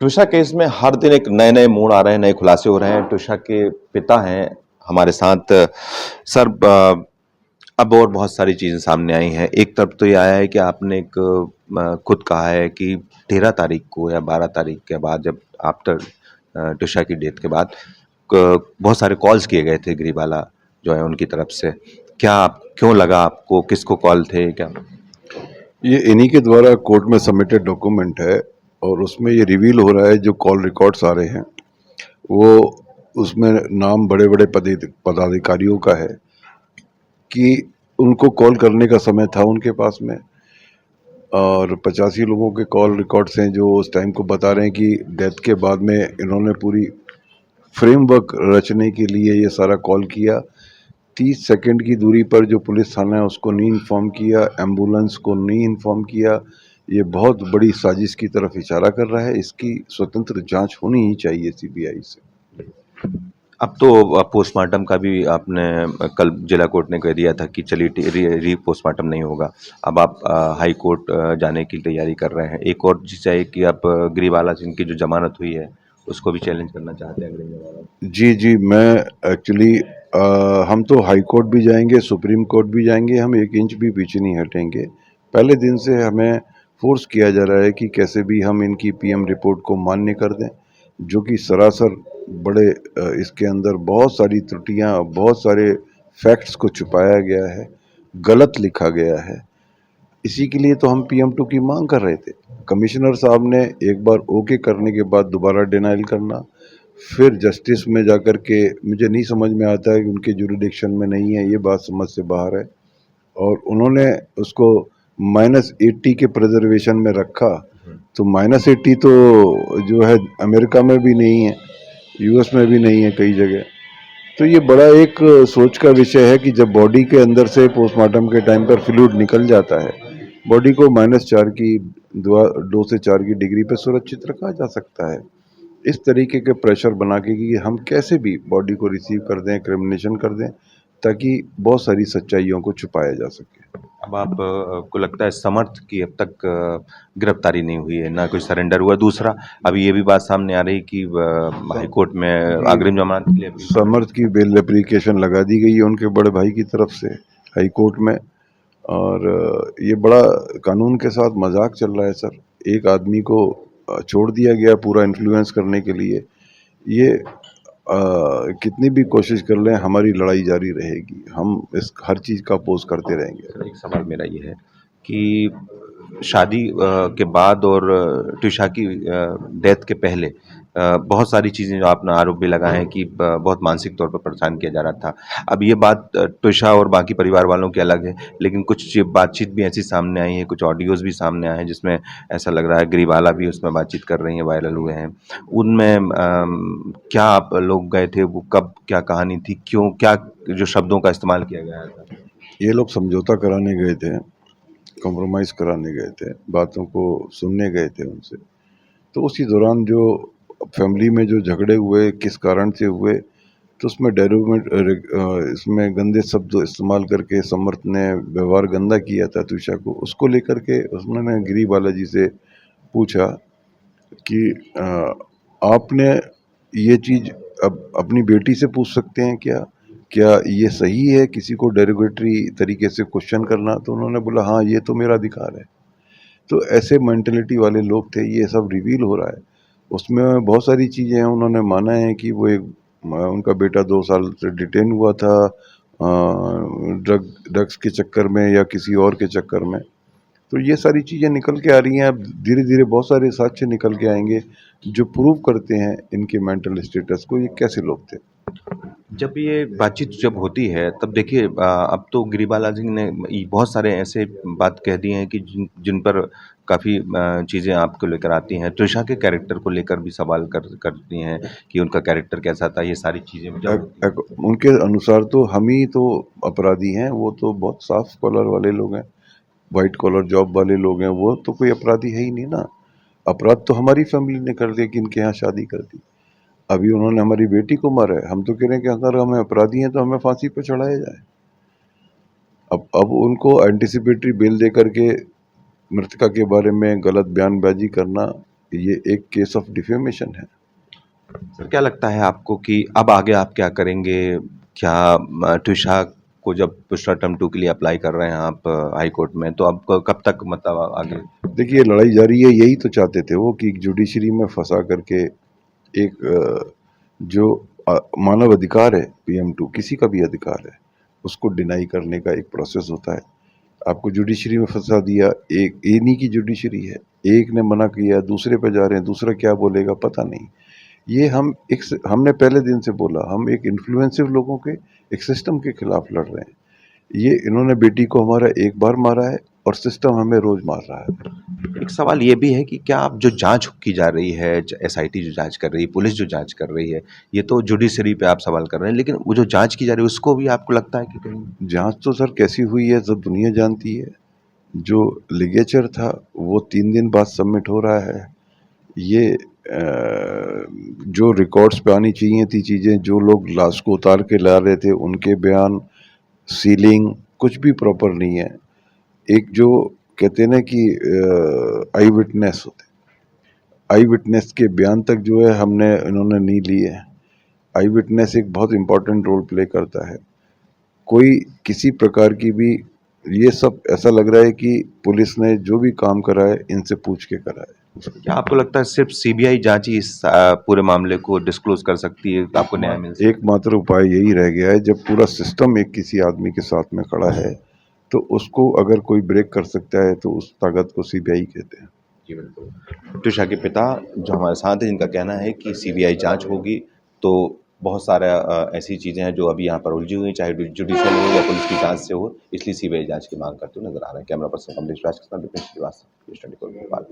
Twisha case में हर दिन एक नए-नए मोड़ आ रहे हैं, नए खुलासे हो रहे हैं। ट्विशा के पिता हैं हमारे साथ। सर, अब और बहुत सारी चीज़ें सामने आई हैं। एक तरफ तो ये आया है कि आपने एक खुद कहा है कि 13 तारीख को या 12 तारीख के बाद, जब आफ्टर ट्विशा की डेथ के बाद बहुत सारे कॉल्स किए गए थे ग्रीवाला जो है उनकी तरफ से। क्या आप, क्यों लगा आपको, किसको कॉल थे क्या? ये इन्हीं के द्वारा कोर्ट में सबमिटेड डॉक्यूमेंट है और उसमें ये रिवील हो रहा है, जो कॉल रिकॉर्ड्स आ रहे हैं वो, उसमें नाम बड़े बड़े पदाधिकारियों का है कि उनको कॉल करने का समय था उनके पास में। और 85 लोगों के कॉल रिकॉर्ड्स हैं जो उस टाइम को बता रहे हैं कि डेथ के बाद में इन्होंने पूरी फ्रेमवर्क रचने के लिए ये सारा कॉल किया। 30 सेकंड की दूरी पर जो पुलिस थाना है उसको नहीं इन्फॉर्म किया, एम्बुलेंस को नहीं इन्फॉर्म किया। ये बहुत बड़ी साजिश की तरफ इशारा कर रहा है। इसकी स्वतंत्र जांच होनी ही चाहिए सीबीआई से। अब तो पोस्टमार्टम का भी आपने कल जिला कोर्ट ने कह दिया था कि चलिए री पोस्टमार्टम नहीं होगा। अब आप हाई कोर्ट जाने की तैयारी कर रहे हैं। एक और चीज़ है कि अब ग्रीवाला सिंह की जो जमानत हुई है उसको भी चैलेंज करना चाहते हैं ग्रीवाला। जी, जी, मैं एक्चुअली हम तो हाई कोर्ट भी जाएँगे, सुप्रीम कोर्ट भी जाएँगे, हम 1 इंच भी पीछे नहीं हटेंगे। पहले दिन से हमें फ़ोर्स किया जा रहा है कि कैसे भी हम इनकी पीएम रिपोर्ट को मान्य कर दें, जो कि सरासर बड़े इसके अंदर बहुत सारी त्रुटियाँ, बहुत सारे फैक्ट्स को छुपाया गया है, गलत लिखा गया है। इसी के लिए तो हम पीएम 2 की माँग कर रहे थे। कमिश्नर साहब ने एक बार ओके करने के बाद दोबारा डिनायल करना, फिर जस्टिस में जाकर के, मुझे नहीं समझ में आता है कि उनके ज्यूरिडिक्शन में नहीं है, ये बात समझ से बाहर है। और उन्होंने उसको -80 के प्रिजर्वेशन में रखा, तो -80 तो जो है अमेरिका में भी नहीं है, यूएस में भी नहीं है कई जगह। तो ये बड़ा एक सोच का विषय है कि जब बॉडी के अंदर से पोस्टमार्टम के टाइम पर फ्लूइड निकल जाता है, बॉडी को -4 की 2 से 4 की डिग्री पे सुरक्षित रखा जा सकता है। इस तरीके के प्रेशर बना के कि हम कैसे भी बॉडी को रिसीव कर दें, क्रिमिनेशन कर दें, ताकि बहुत सारी सच्चाइयों को छुपाया जा सके। अब आप को लगता है समर्थ की अब तक गिरफ्तारी नहीं हुई है, ना कोई सरेंडर हुआ। दूसरा, अभी ये भी बात सामने आ रही कि हाई कोर्ट में जी, अग्रिम जमानत के लिए अपील कर समर्थ की बेल एप्लीकेशन लगा दी गई है उनके बड़े भाई की तरफ से हाई कोर्ट में। और ये बड़ा कानून के साथ मजाक चल रहा है सर। एक आदमी को छोड़ दिया गया पूरा इन्फ्लुएंस करने के लिए। ये कितनी भी कोशिश कर लें, हमारी लड़ाई जारी रहेगी। हम इस हर चीज़ का अपोज करते रहेंगे। सर, एक सवाल मेरा ये है कि शादी के बाद और ट्विशा की डेथ के पहले बहुत सारी चीज़ें जो आपने आरोप भी लगाए हैं कि बहुत मानसिक तौर पर परेशान किया जा रहा था। अब ये बात ट्विशा और बाकी परिवार वालों की अलग है, लेकिन कुछ बातचीत भी ऐसी सामने आई है, कुछ ऑडियोज़ भी सामने आए हैं जिसमें ऐसा लग रहा है ग्रीवाला भी उसमें बातचीत कर रही हैं, वायरल हुए हैं। उनमें क्या आप लोग गए थे? वो कब, क्या कहानी थी? क्यों, क्या जो शब्दों का इस्तेमाल किया गया था? ये लोग समझौता कराने गए थे, कॉम्प्रोमाइज़ कराने गए थे, बातों को सुनने गए थे उनसे। तो उसी दौरान जो फैमिली में जो झगड़े हुए, किस कारण से हुए, तो उसमें इसमें गंदे शब्द इस्तेमाल करके समर्थ ने व्यवहार गंदा किया था तुषा को। उसको लेकर के उन्होंने गिरी बालाजी से पूछा कि आपने ये चीज़ अब अपनी बेटी से पूछ सकते हैं क्या? क्या ये सही है किसी को डेरोगेटरी तरीके से क्वेश्चन करना? तो उन्होंने बोला हाँ, ये तो मेरा अधिकार है। तो ऐसे मेंटालिटी वाले लोग थे, ये सब रिवील हो रहा है। उसमें बहुत सारी चीज़ें हैं, उन्होंने माना है कि वो एक उनका बेटा 2 साल से डिटेन हुआ था ड्रग्स के चक्कर में या किसी और के चक्कर में। तो ये सारी चीज़ें निकल के आ रही हैं। अब धीरे-धीरे बहुत सारे साक्ष्य निकल के आएँगे, जो प्रूव करते हैं इनके मेंटल स्टेटस को, ये कैसे लोग थे। जब ये बातचीत जब होती है तब देखिए, अब तो गिरिबाला जी ने बहुत सारे ऐसे बात कह दिए हैं कि जिन जिन पर काफ़ी चीज़ें आपको लेकर आती हैं। त्रिशा के कैरेक्टर को लेकर भी सवाल करती हैं कि उनका कैरेक्टर कैसा था, ये सारी चीज़ें जब एक होती हैं। एक उनके अनुसार तो हम ही तो अपराधी हैं, वो तो बहुत साफ कॉलर वाले लोग हैं, व्हाइट कॉलर जॉब वाले लोग हैं, वो तो कोई अपराधी है ही नहीं ना। अपराध तो हमारी फैमिली ने कर दिया कि इनके यहाँ शादी कर दी। अभी उन्होंने हमारी बेटी को मारा है, हम तो कह रहे हैं कि अगर हम अपराधी हैं तो हमें फांसी पे चढ़ाया जाए। अब उनको एंटिसिपेटरी बेल दे करके मृतका के बारे में गलत बयानबाजी करना, ये एक केस ऑफ डिफेमेशन है। सर क्या लगता है आपको कि अब आगे आप क्या करेंगे? क्या ट्विशा को जब दूसरा टर्म 2 के लिए अप्लाई कर रहे हैं आप हाई कोर्ट में, तो अब कब तक मतलब आगे? देखिए लड़ाई जारी है, यही तो चाहते थे वो कि जुडिशरी में फंसा करके एक जो मानव अधिकार है PM2 किसी का भी अधिकार है उसको डिनाई करने का एक प्रोसेस होता है। आपको जुडिशरी में फंसा दिया, एक इन्हीं की जुडिशरी है, एक ने मना किया दूसरे पे जा रहे हैं, दूसरा क्या बोलेगा पता नहीं। ये हमने पहले दिन से बोला हम एक इन्फ्लुएंसिव लोगों के एक सिस्टम के खिलाफ लड़ रहे हैं। ये इन्होंने बेटी को हमारा एक बार मारा है और सिस्टम हमें रोज मार रहा है। एक सवाल ये भी है कि क्या आप जो जांच की जा रही है, एसआईटी जो जांच कर रही है, पुलिस जो जांच कर रही है, ये तो जुडिशरी पे आप सवाल कर रहे हैं, लेकिन वो जो जांच की जा रही है उसको भी आपको लगता है कि कहीं जांच तो सर कैसी हुई है सब दुनिया जानती है। जो लिगेचर था वो 3 दिन बाद सबमिट हो रहा है। ये जो रिकॉर्ड्स पे आनी चाहिए थी चीज़ें, जो लोग लाश को उतार के ला रहे थे उनके बयान, सीलिंग कुछ भी प्रॉपर नहीं है। एक जो कहते हैं ना कि आई विटनेस होते, आई विटनेस के बयान तक जो है हमने इन्होंने नहीं लिए। आई विटनेस एक बहुत इम्पोर्टेंट रोल प्ले करता है। कोई किसी प्रकार की भी ये सब ऐसा लग रहा है कि पुलिस ने जो भी काम करा है इनसे पूछ के करा है। क्या आपको लगता है सिर्फ सीबीआई जांच ही इस पूरे मामले को डिस्क्लोज कर सकती है, तो आपको न्याय मिल सकता है? एकमात्र उपाय यही रह गया है, जब पूरा सिस्टम एक किसी आदमी के साथ में खड़ा है तो उसको अगर कोई ब्रेक कर सकता है तो उस ताकत को सीबीआई कहते हैं। जी बिल्कुल। ट्विशा के पिता जो हमारे साथ हैं, जिनका कहना है कि सीबीआई जांच होगी, तो बहुत सारा ऐसी चीज़ें हैं जो अभी यहाँ पर उलझी हुई हैं, चाहे जुडिशियल हो या पुलिस की जांच से हो, इसलिए सीबीआई जांच की मांग करते हुए नजर आ रहे हैं। कैमरा पर्सन कमलेश राज के साथ विपिन श्रीवास्तव, स्टडी कोर्ट भोपाल।